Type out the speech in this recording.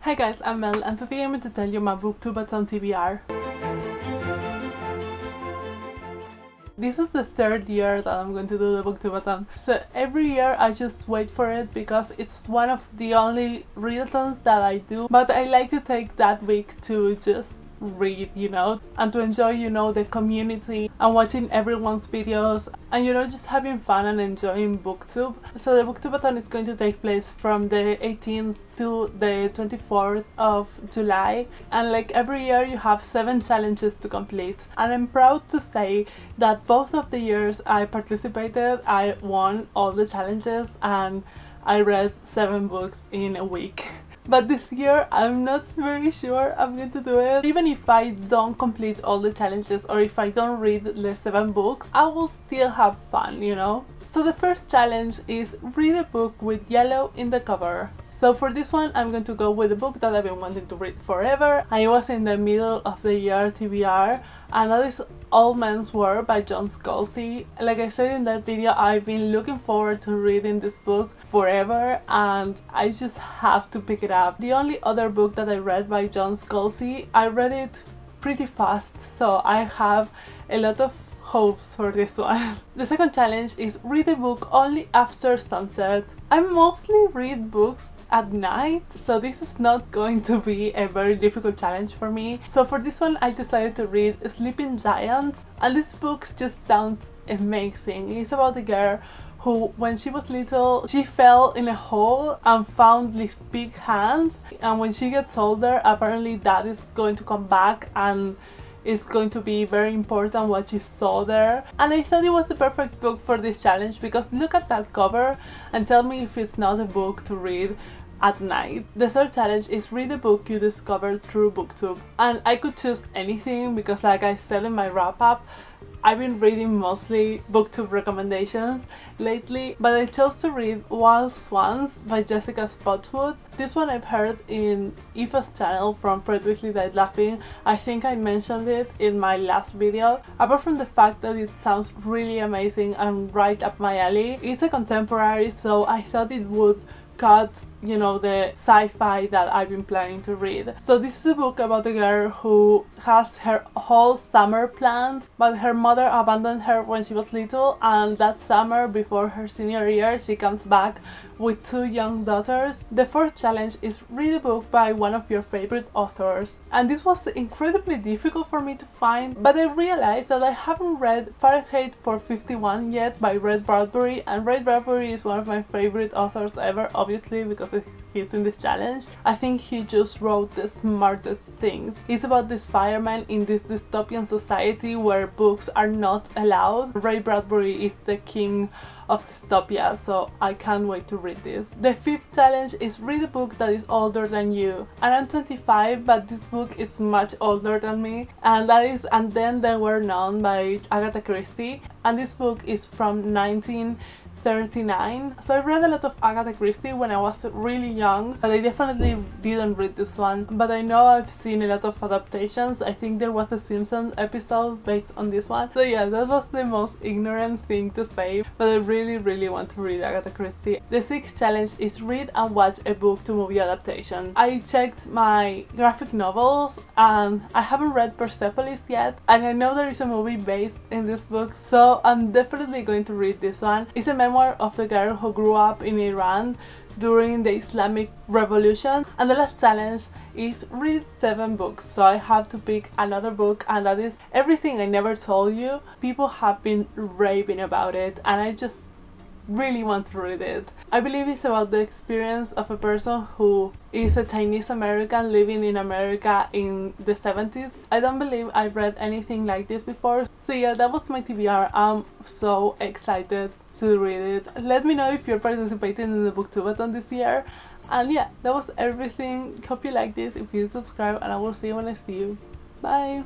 Hi guys, I'm Mel and today I'm going to tell you my booktubeathon TBR. This is the third year that I'm going to do the booktubeathon. So every year I just wait for it because it's one of the only readathons that I do. But I like to take that week to just read, and to enjoy, the community and watching everyone's videos and, just having fun and enjoying booktube. So the booktubeathon is going to take place from the 18th to the 24th of July, and like every year you have 7 challenges to complete, and I'm proud to say that both of the years I participated I won all the challenges and I read 7 books in a week. But this year I'm not very sure I'm going to do it. Even if I don't complete all the challenges or if I don't read the 7 books, I will still have fun, So the first challenge is read a book with yellow in the cover. So for this one I'm going to go with a book that I've been wanting to read forever. I was in the middle of the year TBR, and that is All Men's War by John Scalzi. Like I said in that video, I've been looking forward to reading this book forever and I just have to pick it up. The only other book that I read by John Scalzi, I read it pretty fast, so I have a lot of hopes for this one. The second challenge is read a book only after sunset. I mostly read books at night, so this is not going to be a very difficult challenge for me. So for this one I decided to read Sleeping Giants, and this book just sounds amazing. It's about a girl who, when she was little, she fell in a hole and found this big hand, and when she gets older apparently that is going to come back and it's going to be very important what she saw there. And I thought it was the perfect book for this challenge because look at that cover and tell me if it's not a book to read at night. The third challenge is read a book you discovered through booktube, and I could choose anything because, like I said in my wrap up, I've been reading mostly booktube recommendations lately, but I chose to read Wild Swans by Jessica Spotwood. This one I've heard in Aoife's channel from Fred Weasley Died Laughing. I think I mentioned it in my last video. Apart from the fact that it sounds really amazing and right up my alley, it's a contemporary, so I thought it would cut, the sci-fi that I've been planning to read. So this is a book about a girl who has her whole summer planned, but her mother abandoned her when she was little, and that summer before her senior year she comes back with 2 young daughters. The fourth challenge is read a book by one of your favorite authors, and this was incredibly difficult for me to find, but I realized that I haven't read Fahrenheit 451 yet by Ray Bradbury, and Ray Bradbury is one of my favorite authors ever, obviously because he's in this challenge. I think he just wrote the smartest things. It's about this fireman in this dystopian society where books are not allowed. Ray Bradbury is the king of dystopia, so I can't wait to read this. The fifth challenge is read a book that is older than you. And I'm 25, but this book is much older than me, and that is And Then There Were None by Agatha Christie, and this book is from 1939. So I read a lot of Agatha Christie when I was really young, but I definitely didn't read this one. But I know I've seen a lot of adaptations. I think there was a Simpsons episode based on this one. So yeah, that was the most ignorant thing to say, but I really want to read Agatha Christie. The sixth challenge is read and watch a book to movie adaptation. I checked my graphic novels and I haven't read Persepolis yet, and I know there is a movie based in this book, so I'm definitely going to read this one. It's a memoir of the girl who grew up in Iran during the Islamic Revolution. And the last challenge is read 7 books, so I have to pick another book, and that is Everything I Never Told You. People have been raving about it and I just really want to read it. I believe it's about the experience of a person who is a Chinese American living in America in the 70s. I don't believe I've read anything like this before. So yeah, that was my TBR. I'm so excited to read it. Let me know if you're participating in the booktubeathon this year. And yeah, that was everything. Hope you like this. If you subscribe, and I will see you when I see you. Bye!